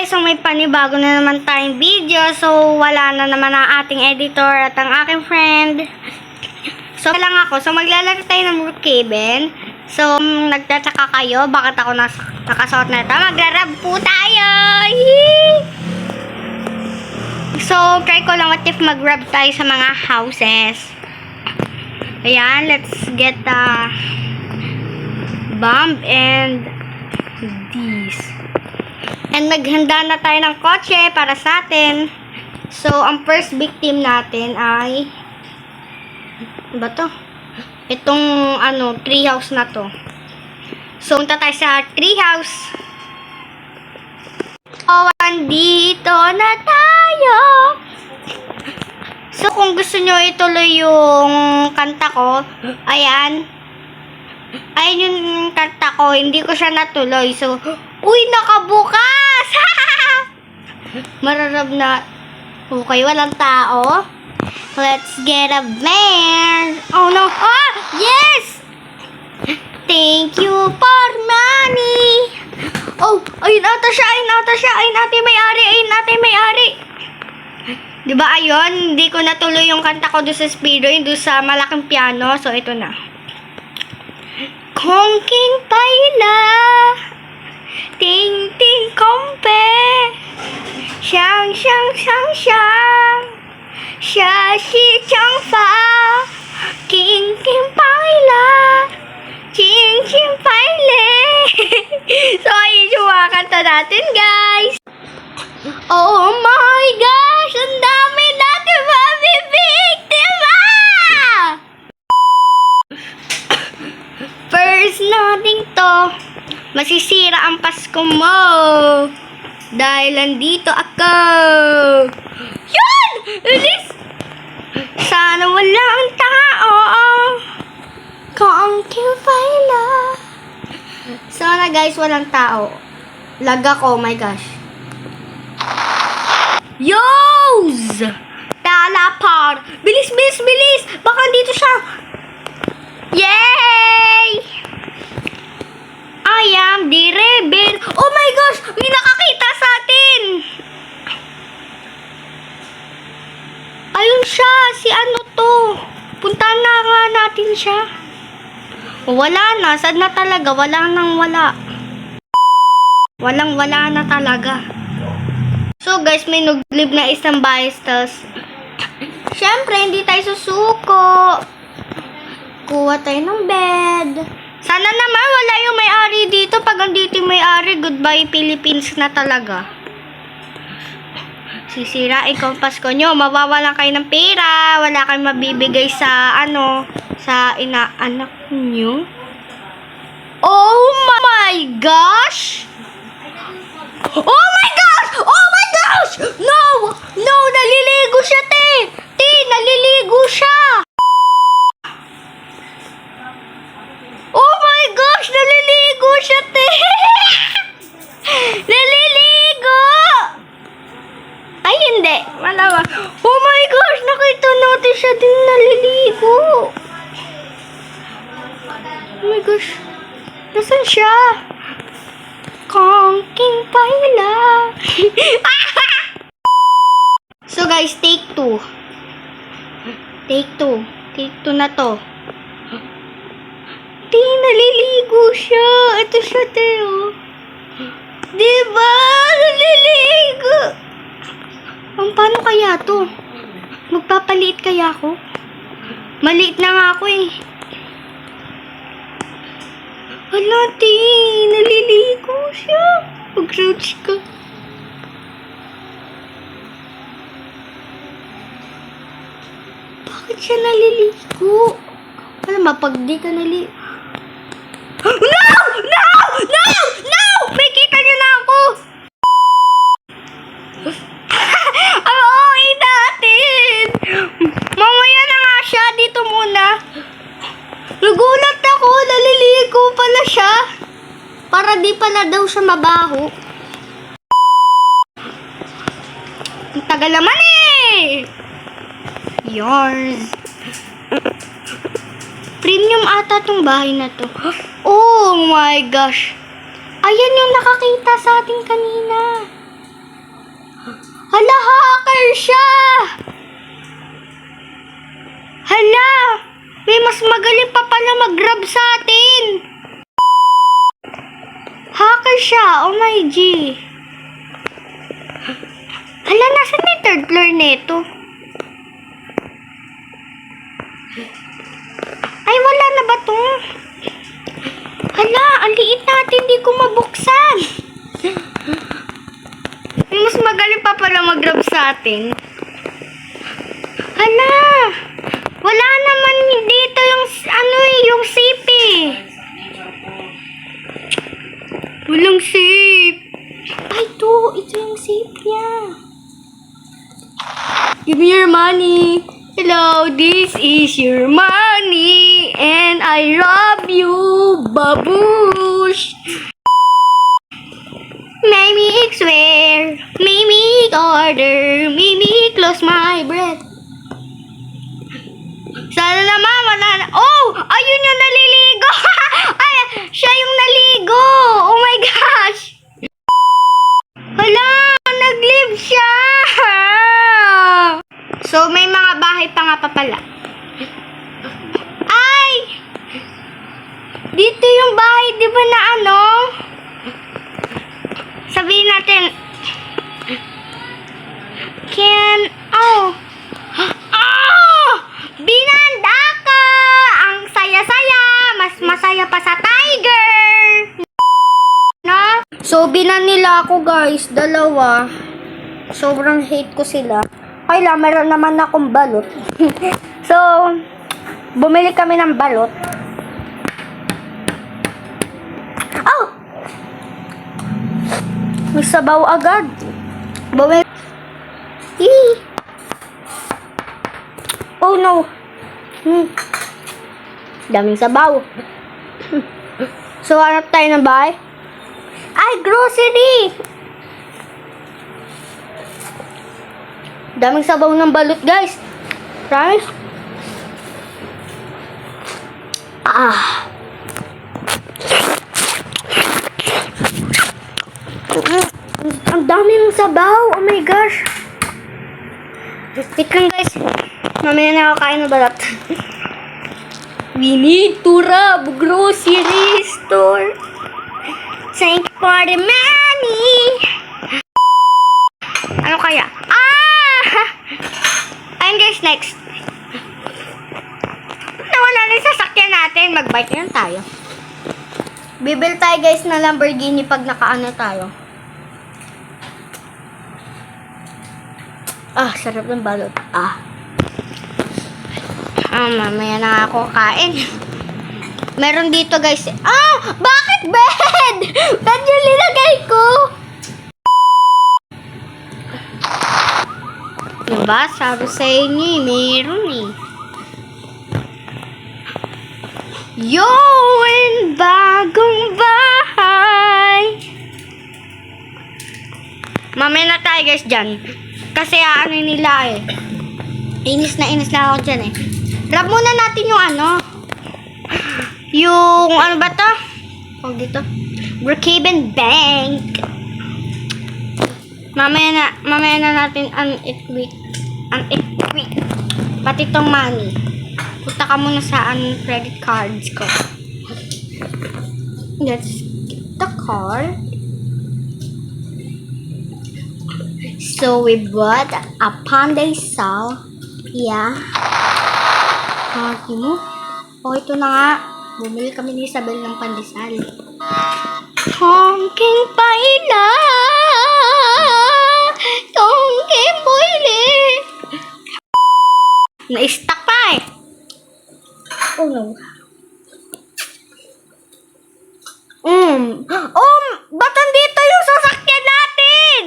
guys, so may panibago na naman tayong video. So wala na naman ang ating editor at ang aking friend. So lang ako. So maglalaro tayo ng Brookhaven. So nagtataka kayo bakit ako nakasuot na ito. Magrarab po tayo. Yee! So try ko lang what if mag-rub tayo sa mga houses. Ayan, let's get the bomb and this. And naghanda na tayo ng kotse para sa atin. So, ang first victim natin ay ba to? Itong treehouse na to. So, punta tayo sa treehouse. Oh, andito na tayo. So, kung gusto nyo ituloy yung kanta ko, ayan. Ayan yung kanta ko. Hindi ko siya natuloy. So, uy, nakabukas! Mararab na. Okay, walang tao. Let's get a van. Oh, no. Ah! Yes! Thank you for money. Oh, ayun ata siya. Ayun ata siya. Ayun ate may-ari. Ayun ate may-ari. Diba, ayun? Hindi ko natuloy yung kanta ko doon sa speedway. Doon sa malaking piano. So, ito na. Kongking paila. Ting ting kompe. Xiang xiang xiang xiang. Xia xi chang fa. King king paila. Ching ching paile. So, ayun yung mga kanta natin, guys. Oh my gosh! Ang dami natin mabibiktima! First natin to. Masisira ang Pasko mo. Dahil nandito ako. Yun! Sana wala ang tao. Kongking paila. Sana guys, walang tao. Lag ako, oh my gosh. Yoz! Teleport! Bilis, bilis, bilis! Baka dito siya. Yay! I am the rebel. Oh my gosh! May nakakita sa atin! Ayun siya! Si ano to? Puntahan na nga natin siya. Wala na. Sad na talaga. Wala nang wala. Walang wala na talaga. So guys, may nuglib na isang baistas. Siyempre, hindi tayo susuko. Kuha tayo ng bed. Sana naman wala yung may-ari dito. Pag andito yung may-ari, goodbye Philippines na talaga. Sisirain ko ang Pasko nyo. Mawawalan kayo ng pera. Wala kayong mabibigay sa sa inaanak nyo. Oh my gosh! Oh my gosh! Oh my gosh! No! No! Naliligo siya, te! Te! Naliligo siya! Oh my gosh! Naliligo siya, te! Naliligo! Ay, hindi. Malawa. Oh my gosh! Nakita natin siya din naliligo. Oh my gosh. Nasaan siya? Kongking paila. So guys, take 2. Take 2. Take 2 na to. Di, naliligo siya. Ito siya, Teo. Diba? Naliligo. Paano kaya to? Magpapaliit kaya ako? Maliit na nga ako eh. Hala, Ti. Naliligo siya. Mag-crouch ka. Bakit siya naliligo? Alam mo, pag di ka naliligo... No! No! No! No! May kita niyo na ako! Ang okay natin! Mamaya na nga siya. Dito muna. Nagulat ako. Naliligo pala siya. Para di pala daw siya mabaho. Ang tagal naman eh! Yours. Premium ata tong bahay na to. Oh my gosh. Ayan yung nakakita sa atin kanina. Hala, hacker siya! Hala! May mas magaling pa pala mag-grab sa atin! Hacker siya! Oh my G! Hala, nasan yung third floor neto? Ay, wala na ba to? Hala, ang liit natin, hindi ko mabuksan. Mas magaling pa pala mag-grab sa atin. Hala, wala naman dito yung, yung safe eh. Walang safe. Ay, ito yung safe niya. Give me your money. Hello, this is your money and I rob you, babush. Maybe swear, maybe order, maybe close my breath. Sana naman wala na. Oh, ayun yung naliligo. Ay, siya yung naligo. Oh my gosh. Hala, nag-live siya. So, may mga bahay pa nga pa pala. Ay! Dito yung bahay, di ba na ano? Sabihin natin. Binanda ka! Ang saya-saya! Mas masaya pa sa tiger! Na? So, binan nila ako guys, dalawa. Sobrang hate ko sila. Kaya meron naman akong balot. So, bumili kami ng balot. Oh! May sabaw agad. Bumili. Oh no. Daming sabaw. So, hanap tayo ng bahay. Ay, grocery! Daming sabaw ng balot, guys. Promise? Ang daming sabaw. Oh my gosh. Wait lang, guys. Mamaya na ako kain ng balot. We need to rob grocery store. Thank you for the money. Ano kaya? Ayun guys, next. Nawala na yung sasakyan natin. Mag-bike na tayo. Bibil tayo guys na Lamborghini pag nakaano tayo. Sarap ng balot. Mamaya na ako kain. Meron dito guys. Bakit bed? Bed yung linagay ko. Diba? Sabi sa inyo meron Yun! Bagong bahay! Mamaya na tayo guys dyan. Kasi ano nila Inis na ako dyan Grab muna natin yung yung ano ba to? Dito. Brookhaven Bank. Mamaya na natin un-equip. Pati tong money. Punta ka muna sa credit cards ko. Let's get the card. So we bought a pandesal. Yeah. Mo? Ito na nga. Bumili kami ni Isabel ng pandesal. Tongking paila. Tongking boile. Na-stuck pa Oh no. Ba't andito yung sasakyan natin?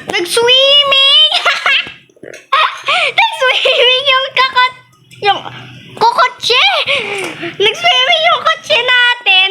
Nag-swimming! Nag-swimming yung kokotse! Nag-swimming yung kotse natin!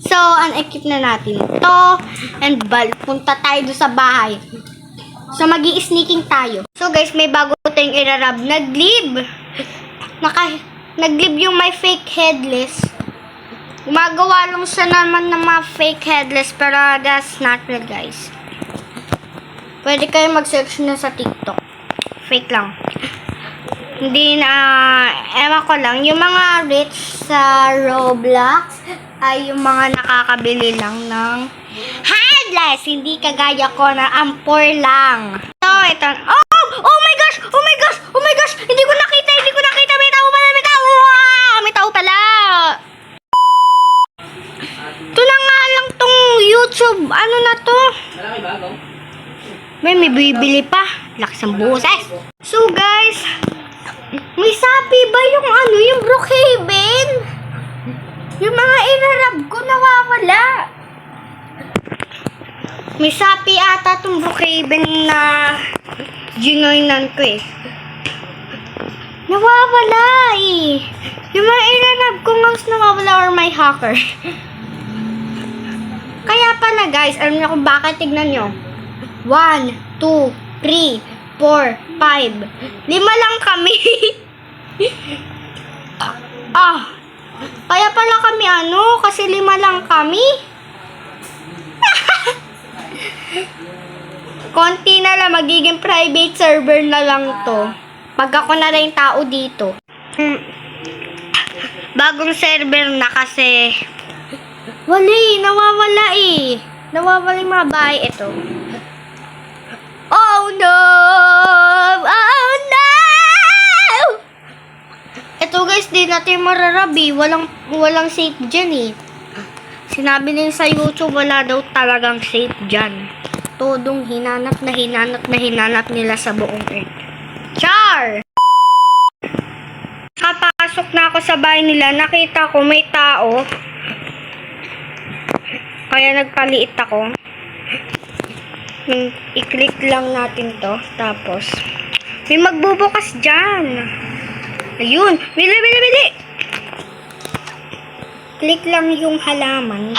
So, un-equip na natin ito. And punta tayo doon sa bahay. So, magi-sneaking tayo. So, guys, may bago tayong irarab. Nag-glib yung may fake headless. Gumagawa lang siya naman ng mga fake headless, pero that's not real, guys. Pwede kayo mag-search na sa TikTok. Fake lang. Hindi na, ewan ko lang, yung mga rich sa Roblox ay yung mga nakakabili lang ng headless. Hindi kagaya ko na ang poor lang. So, ito. Oh my gosh! Oh my gosh! Oh my gosh! Hindi ko nakita! May tao pala! Wow! May tao pala! Ito na nga lang tong YouTube. Ano na to? May bibili pa. Lakas ang boses. So guys, may sapi ba yung yung Brookhaven? Yung mga inarab ko nawawala. May sapi ata tong Brookhaven na ginoinan ko eh. Nawawala eh. Yung mga inarab ko mouse nawawala or may hacker. Kaya pala guys, alam niyo kung bakit, tignan nyo. 1, 2, 3, 4, 5. 5 lang kami. Kaya pala kami kasi 5 lang kami. Konti na lang, magiging private server na lang to. Pag ako na lang tao dito. Bagong server na kasi. Nawawala eh. Nawawala yung mga bahay. Ito. Oh no! Oh no! Ito guys, di natin mararabi. Walang safe dyan eh. Sinabi nila sa YouTube, wala daw talagang safe dyan. Todong hinanap nila sa buong earth. Char! Kapasok na ako sa bahay nila, nakita ko may tao. Kaya nagpaliit ako. I-click lang natin to. Tapos, may magbubukas dyan. Ayun. Bili! Click lang yung halaman.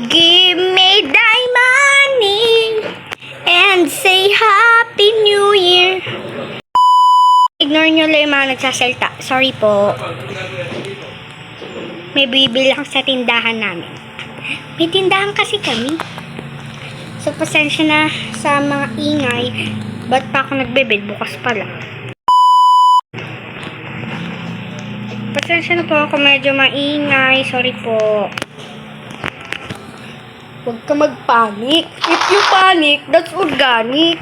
Give me thy money and say Happy New Year. Ignore nyo lang yung mga nagsasalta. Sorry po. May bibili lang sa tindahan namin. May tindahan kasi kami. So, pasensya na sa mga ingay. Ba't pa ako nagbebed? Bukas pa lang. Pasensya na po ako medyo maingay. Sorry po. Huwag ka mag-panic. If you panic, that's organic.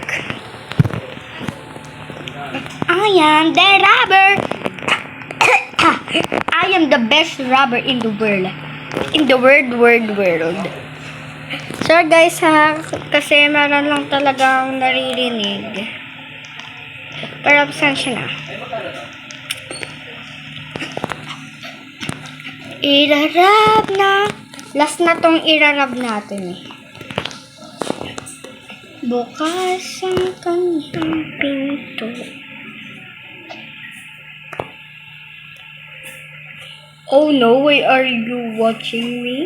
I am the robber. I am the best robber in the world. In the world. So guys kasi meron lang talagang naririnig. Pero pasensya na. Irarab na. Last na tong irarab natin eh. Bukas ang kanyang pinto. Oh no, why are you watching me?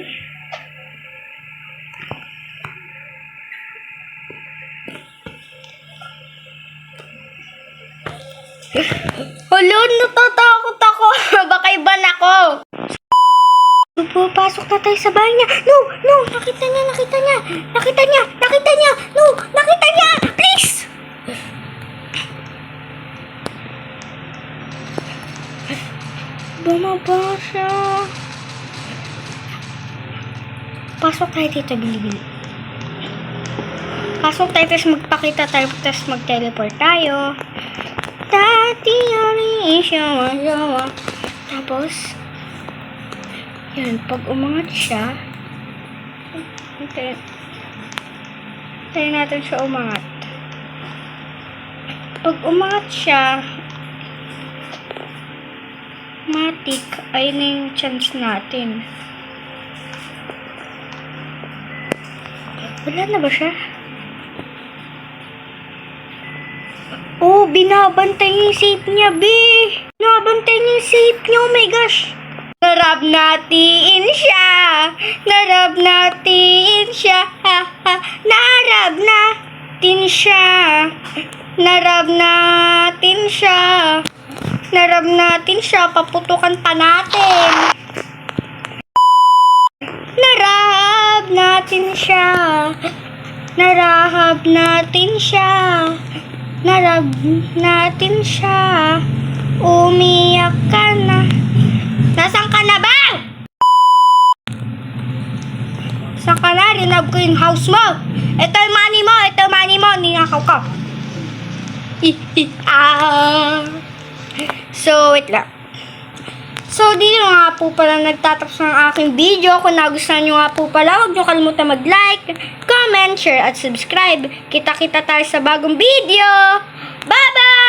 Hello, natatakot ako. Baka iban ako. Pasok na tayo sa bahay niya. No, nakita niya. No, nakita niya. Please. Bumaba siya. Pasok tayo dito, bili-bili. Pasok tayo, tapos magpakita tayo, tapos mag-teleport tayo. Tapos, yan, pag umangat siya, tayo natin siya umangat. Pag umangat siya, matik ay na yung chance natin. Wala na ba siya? Oh, binabantay niya yung safe niya, B. Binabantay niya yung safe niya. Oh my gosh. Narab natin siya. Narab natin siya. Narab natin siya. Narab natin siya. Narab natin siya. Paputukan pa natin. natin siya. Narahab natin siya. Narahab natin siya. Umiyak ka na. Nasaan ka na ba? Saan ka na? Rinab ko yung house mo. Ito yung money mo. Ito yung money mo. Ninakaw ka. So, wait lang. So, dito nga po pala nagtatapos ng aking video. Kung nagustuhan nyo nga po pala, huwag nyo kalimutan mag-like, comment, share, at subscribe. Kita-kita tayo sa bagong video. Bye-bye!